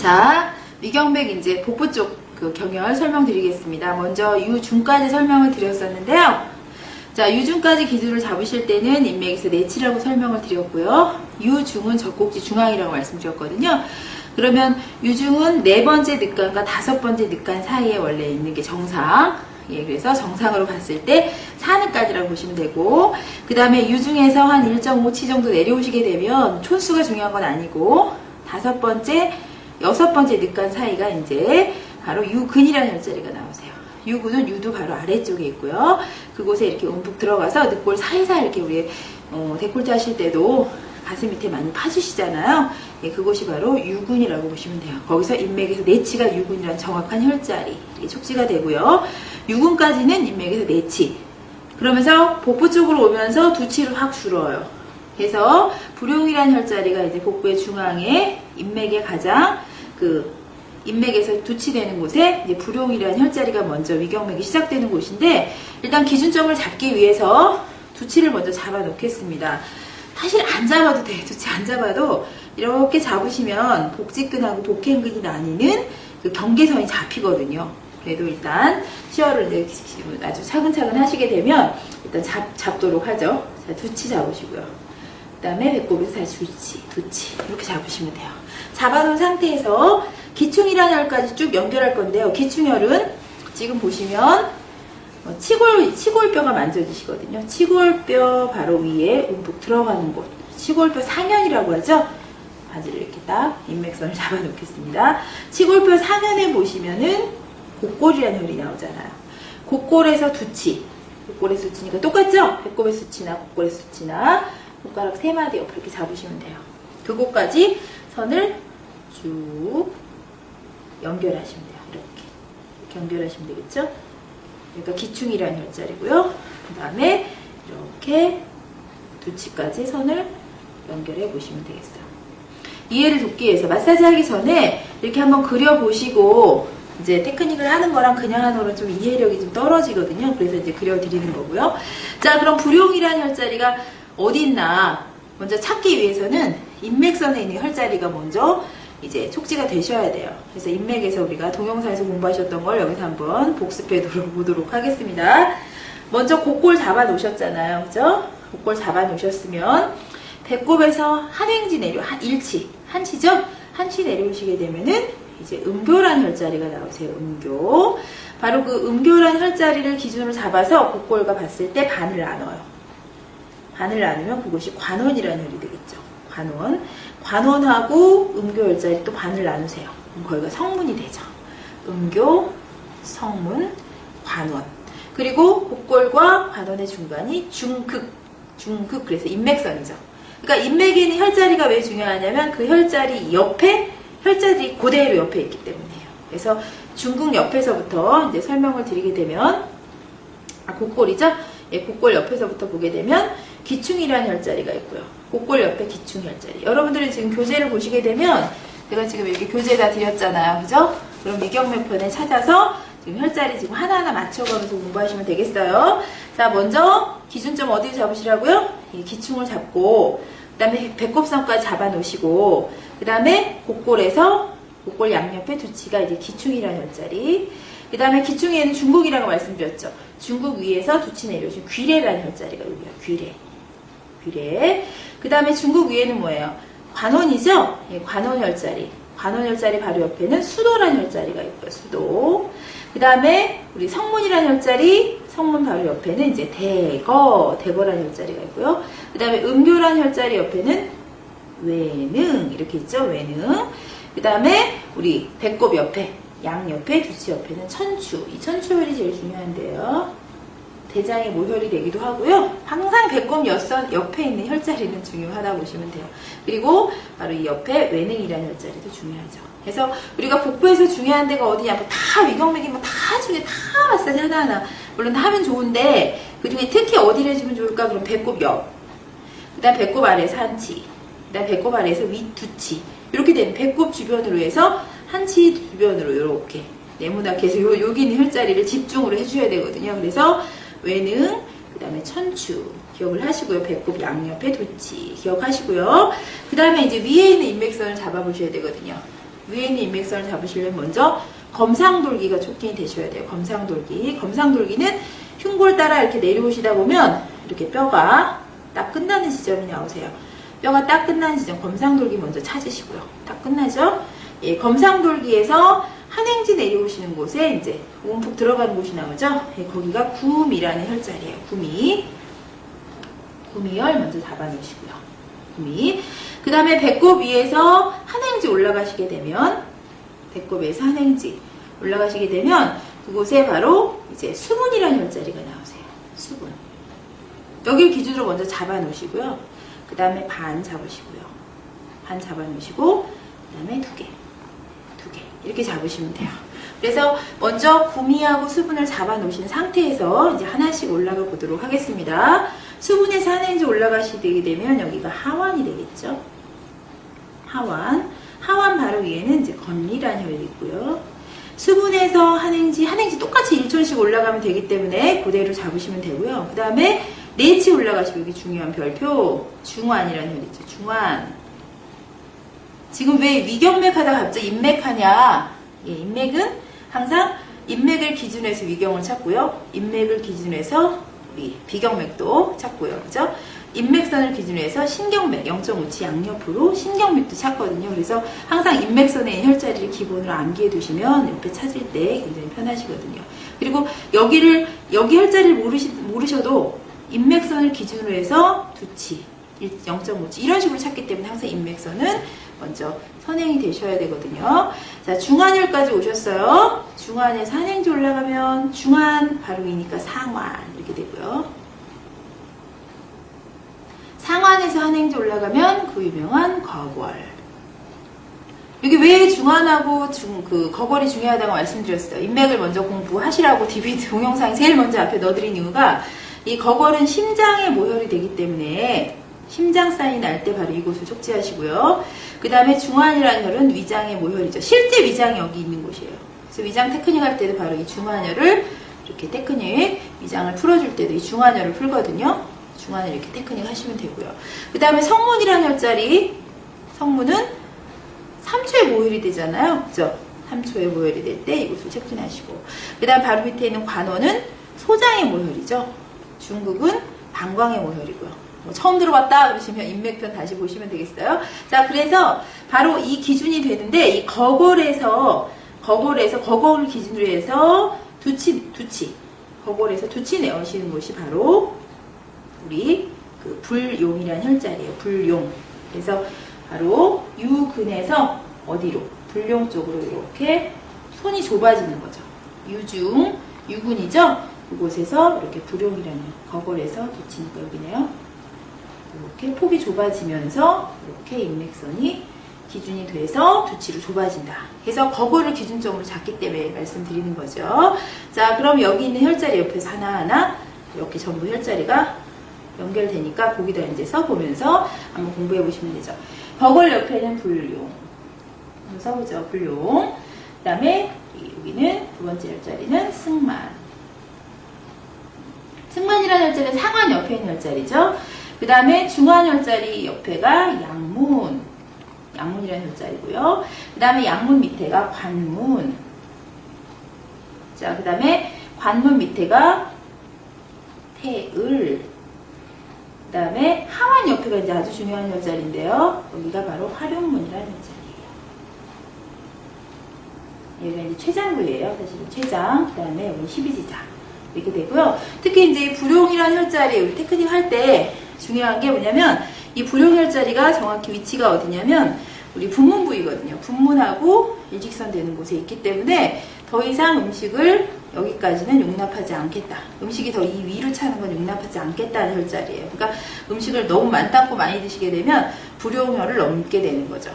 자, 위경맥 이제 복부 쪽 그 경혈 설명드리겠습니다. 먼저 유중까지 설명을 드렸었는데요. 자, 유중까지 기준을 잡으실 때는 인맥에서 내치라고 설명을 드렸고요. 유중은 젖꼭지 중앙이라고 말씀드렸거든요. 그러면 유중은 4번째 늑간과 5번째 늑간 사이에 원래 있는 게 정상. 예, 그래서 정상으로 봤을 때 4늑까지라고 보시면 되고, 그 다음에 유중에서 한 1.5치 정도 내려오시게 되면 촌수가 중요한 건 아니고, 5번째, 6번째 늑간 사이가 이제 바로 유근이라는 혈자리가 나오세요. 유근은 유도 바로 아래쪽에 있고요. 그곳에 이렇게 움푹 들어가서 늑골 사이사이 이렇게 우리 데콜테 하실 때도 가슴 밑에 많이 파주시잖아요. 예, 그곳이 바로 유근이라고 보시면 돼요. 거기서 인맥에서 내치가 유근이라는 정확한 혈자리, 이게 촉지가 되고요. 유근까지는 인맥에서 내치. 그러면서 복부 쪽으로 오면서 두치를 확 줄어요. 그래서 불용이라는 혈자리가 이제 복부의 중앙에 인맥의 가장 인맥에서 두치되는 곳에 이제 불용이라는 혈자리가 먼저 위경맥이 시작되는 곳인데, 일단 기준점을 잡기 위해서 두치를 먼저 잡아 놓겠습니다. 사실 안 잡아도 돼요. 두치 안 잡아도 이렇게 잡으시면 복직근하고 복행근이 나뉘는 그 경계선이 잡히거든요. 그래도 일단 시어를 이제 아주 차근차근 하시게 되면 일단 잡도록 하죠. 자, 두치 잡으시고요. 그 다음에 배꼽에서 다시 두치 이렇게 잡으시면 돼요. 잡아놓은 상태에서 기충이라는 혈까지 쭉 연결할 건데요. 기충혈은 지금 보시면 치골뼈가 만져지시거든요. 치골뼈 바로 위에 움푹 들어가는 곳, 치골뼈 상현이라고 하죠. 바지를 이렇게 딱 인맥선을 잡아 놓겠습니다. 치골뼈 상현에 보시면은 곡골이라는 혈이 나오잖아요. 곡골에서 두치, 곡골에서 두치니까 똑같죠? 배꼽의 수치나 곡골의 수치나 손가락 3마디 옆으로 이렇게 잡으시면 돼요. 그곳까지 선을 쭉 연결하시면 돼요. 이렇게 연결하시면 되겠죠? 그러니까 기충이라는 혈자리고요. 그 다음에 이렇게 두치까지 선을 연결해 보시면 되겠어요. 이해를 돕기 위해서 마사지 하기 전에 이렇게 한번 그려보시고, 이제 테크닉을 하는 거랑 그냥 하는 거랑 좀 이해력이 좀 떨어지거든요. 그래서 이제 그려드리는 거고요. 자, 그럼 불용이라는 혈자리가 어디 있나 먼저 찾기 위해서는 인맥선에 있는 혈자리가 먼저 이제 촉지가 되셔야 돼요. 그래서 인맥에서 우리가 동영상에서 공부하셨던 걸 여기서 한번 복습해 보도록 하겠습니다. 먼저 곡골 잡아 놓으셨잖아요. 그죠? 곡골 잡아 놓으셨으면 배꼽에서 한 횡지 내려, 한 1치, 한치죠? 한치 내려오시게 되면은 이제 음교란 혈자리가 나오세요. 음교. 바로 그 음교란 혈자리를 기준으로 잡아서 곡골과 봤을 때 반을 나눠요. 반을 나누면 그것이 관원이라는 혈이 되겠죠. 관원. 관원하고 음교 혈자리 또 반을 나누세요. 그럼 거기가 성문이 되죠. 음교, 성문, 관원. 그리고 곡골과 관원의 중간이 중극, 그래서 인맥선이죠. 그러니까 인맥에 있는 혈자리가 왜 중요하냐면 그 혈자리 옆에, 혈자리 그대로 옆에 있기 때문이에요. 그래서 중극 옆에서부터 이제 설명을 드리게 되면, 곡골이죠? 예, 곡골 옆에서부터 보게 되면 기충이라는 혈자리가 있고요. 곡골 옆에 기충 혈자리. 여러분들이 지금 교재를 보시게 되면 제가 지금 이렇게 교재 다 드렸잖아요. 그죠? 그럼 위경맥 편에 찾아서 지금 혈자리 지금 하나하나 맞춰가면서 공부하시면 되겠어요. 자, 먼저 기준점 어디를 잡으시라고요? 이 기충을 잡고, 그 다음에 배꼽선까지 잡아 놓으시고, 그 다음에 곡골에서 곡골 양옆에 두치가 이제 기충이라는 혈자리. 그 다음에 기충에는 중국이라고 말씀드렸죠. 중국 위에서 두치 내려오신 귀래라는 혈자리가 여기요. 귀래. 그 다음에 중국 위에는 뭐예요? 관원이죠? 예, 관원 혈자리. 관원 혈자리 바로 옆에는 수도라는 혈자리가 있고요. 수도. 그 다음에 우리 성문이라는 혈자리, 성문 바로 옆에는 이제 대거라는 혈자리가 있고요. 그 다음에 음교라는 혈자리 옆에는 외능, 이렇게 있죠? 외능. 그 다음에 우리 배꼽 옆에, 양 옆에, 두치 옆에는 천추. 이 천추혈이 제일 중요한데요. 대장의 모혈이 되기도 하고요. 항상 배꼽 옆에 있는 혈자리는 중요하다고 보시면 돼요. 그리고 바로 이 옆에 외능이라는 혈자리도 중요하죠. 그래서 우리가 복부에서 중요한 데가 어디냐, 뭐 다 위경맥이 뭐 다 중에 다 마사지 하나하나 물론 다 하면 좋은데, 그 중에 특히 어디를 해주면 좋을까? 그럼 배꼽 옆, 그 다음 배꼽 아래에서 한치, 그 다음 배꼽 아래에서 윗두치, 이렇게 되는 배꼽 주변으로 해서 한치 주변으로 이렇게 네모나게 해서 여기 있는 혈자리를 집중으로 해줘야 되거든요. 그래서 외능, 그 다음에 천추 기억을 하시고요. 배꼽 양옆에 두치 기억하시고요. 그 다음에 이제 위에 있는 인맥선을 잡아보셔야 되거든요. 위에 있는 인맥선을 잡으시려면 먼저 검상돌기가 촉진이 되셔야 돼요. 검상돌기. 검상돌기는 흉골 따라 이렇게 내려오시다 보면 이렇게 뼈가 딱 끝나는 지점이 나오세요. 뼈가 딱 끝나는 지점, 검상돌기 먼저 찾으시고요. 딱 끝나죠? 예, 검상돌기에서 한행지 내려오시는 곳에 이제 움푹 들어가는 곳이 나오죠? 예, 거기가 구미라는 혈자리예요. 구미. 구미열 먼저 잡아놓으시고요. 구미. 그 다음에 배꼽 위에서 한행지 올라가시게 되면, 배꼽 위에서 한행지 올라가시게 되면, 그곳에 바로 이제 수분이라는 혈자리가 나오세요. 수분. 여기를 기준으로 먼저 잡아놓으시고요. 그 다음에 반 잡으시고요. 반 잡아놓으시고, 그 다음에 두 개. 이렇게 잡으시면 돼요. 그래서 먼저 구미하고 수분을 잡아놓으신 상태에서 이제 하나씩 올라가 보도록 하겠습니다. 수분에서 한행지 올라가시게 되면 여기가 하완이 되겠죠. 하완 바로 위에는 이제 건리라는 혈이 있고요. 수분에서 한행지 똑같이 1촌씩 올라가면 되기 때문에 그대로 잡으시면 되고요. 그 다음에 내치 올라가시고 여기 중요한 별표 중환이라는 혈이 있죠. 중환. 지금 왜 위경맥 하다가 갑자기 인맥 하냐? 예, 인맥은 항상 인맥을 기준으로 해서 위경을 찾고요. 인맥을 기준으로 해서 우리 비경맥도 찾고요. 그죠? 인맥선을 기준으로 해서 신경맥 0.5치 양옆으로 신경맥도 찾거든요. 그래서 항상 인맥선에 있는 혈자리를 기본으로 암기해 두시면 옆에 찾을 때 굉장히 편하시거든요. 그리고 여기 혈자리를 모르셔도 인맥선을 기준으로 해서 2치 0.5치 이런 식으로 찾기 때문에 항상 인맥선은 먼저 선행이 되셔야 되거든요. 자, 중환혈까지 오셨어요. 중환에서 한행지 올라가면 중환 바로 위니까 상환 이렇게 되고요. 상환에서 한행지 올라가면 그 유명한 거궐. 여기 왜 중환하고 거궐이 중요하다고 말씀드렸어요. 인맥을 먼저 공부하시라고 DVD 동영상 제일 먼저 앞에 넣어드린 이유가 이 거궐은 심장에 모혈이 되기 때문에 심장 사인이 날 때 바로 이곳을 촉지하시고요. 그 다음에 중환이라는 혈은 위장의 모혈이죠. 실제 위장이 여기 있는 곳이에요. 그래서 위장 테크닉 할 때도 바로 이 중환혈을 이렇게 테크닉, 위장을 풀어줄 때도 이 중환혈을 풀거든요. 중환을 이렇게 테크닉 하시면 되고요. 그 다음에 성문이라는 혈자리, 성문은 3초에 모혈이 되잖아요. 그죠? 3초에 모혈이 될 때 이곳을 체크하시고. 그 다음 바로 밑에 있는 관원은 소장의 모혈이죠. 중극은 방광의 모혈이고요. 처음 들어봤다 그러시면 인맥편 다시 보시면 되겠어요. 자, 그래서 바로 이 기준이 되는데 이 거궐을 기준으로 해서 거궐에서 두치 내어시는 곳이 바로 우리 그 불용이라는 혈자리예요. 불용. 그래서 바로 유근에서 어디로? 불용 쪽으로 이렇게 손이 좁아지는 거죠. 유근이죠. 그곳에서 이렇게 불용이라는 거궐에서 두치니까 여기네요. 이렇게 폭이 좁아지면서 이렇게 인맥선이 기준이 돼서 두치로 좁아진다. 그래서 거궐을 기준점으로 잡기 때문에 말씀드리는 거죠. 자, 그럼 여기 있는 혈자리 옆에서 하나하나 이렇게 전부 혈자리가 연결되니까 거기다 이제 써보면서 한번 공부해 보시면 되죠. 거궐 옆에는 불용. 한번 써보죠. 불용. 그 다음에 여기는 두 번째 혈자리는 승만. 승만이라는 혈자리는 상환 옆에 있는 혈자리죠. 그 다음에 중환혈자리 옆에가 양문이라는 혈자리고요. 그 다음에 양문 밑에가 관문. 자, 그 다음에 관문 밑에가 태을. 그 다음에 하완 옆에가 이제 아주 중요한 혈자리인데요. 여기가 바로 활용문이라는 혈자리예요. 여기가 이제 췌장부예요. 사실은 췌장. 그 다음에 여기 12지장. 이렇게 되고요. 특히 이제 불용이라는 혈자리 우리 테크닉 할 때 중요한 게 뭐냐면 이 불용혈자리가 정확히 위치가 어디냐면 우리 분문 부위거든요. 분문하고 일직선 되는 곳에 있기 때문에 더 이상 음식을 여기까지는 용납하지 않겠다. 음식이 더 이 위로 차는 건 용납하지 않겠다는 혈자리예요. 그러니까 음식을 너무 많고 많이 드시게 되면 불용혈을 넘게 되는 거죠.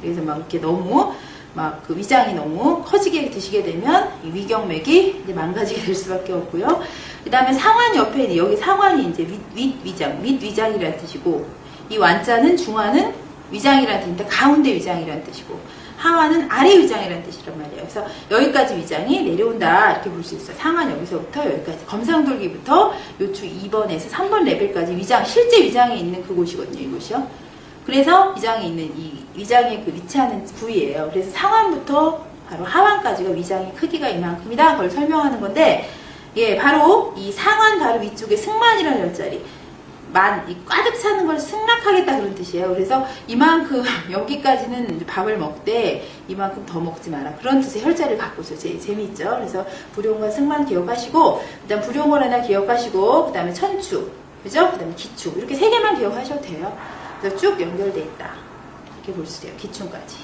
그래서 막 이렇게 너무 막 그 위장이 너무 커지게 드시게 되면 이 위경맥이 이제 망가지게 될 수밖에 없고요. 그 다음에 상환 옆에 있는 여기 상환이 이제 윗위장이라는 뜻이고 이 완자는 중환은 위장이라는 뜻인데 가운데 위장이라는 뜻이고 하환은 아래 위장이라는 뜻이란 말이에요. 그래서 여기까지 위장이 내려온다 이렇게 볼 수 있어요. 상환 여기서부터 여기까지 검상돌기부터 요추 2번에서 3번 레벨까지 위장 실제 위장에 있는 그곳이거든요. 이곳이요. 그래서 위장에 있는 이 위장에 그 위치하는 부위예요. 그래서 상완부터 바로 하완까지가 위장의 크기가 이만큼이다. 그걸 설명하는 건데, 예, 바로 이 상완 바로 위쪽에 승만이라는 열자리. 이 가득 차는 걸 승낙하겠다 그런 뜻이에요. 그래서 이만큼 여기까지는 밥을 먹되 이만큼 더 먹지 마라 그런 뜻의 혈자리를 갖고 있어요. 재미있죠. 그래서 불용과 승만 기억하시고, 일단 불용을 하나 기억하시고, 그 다음에 천추, 그죠? 그 다음에 기추, 이렇게 세 개만 기억하셔도 돼요. 그래서 쭉 연결돼 있다 이렇게 볼 수 있어요. 기충까지.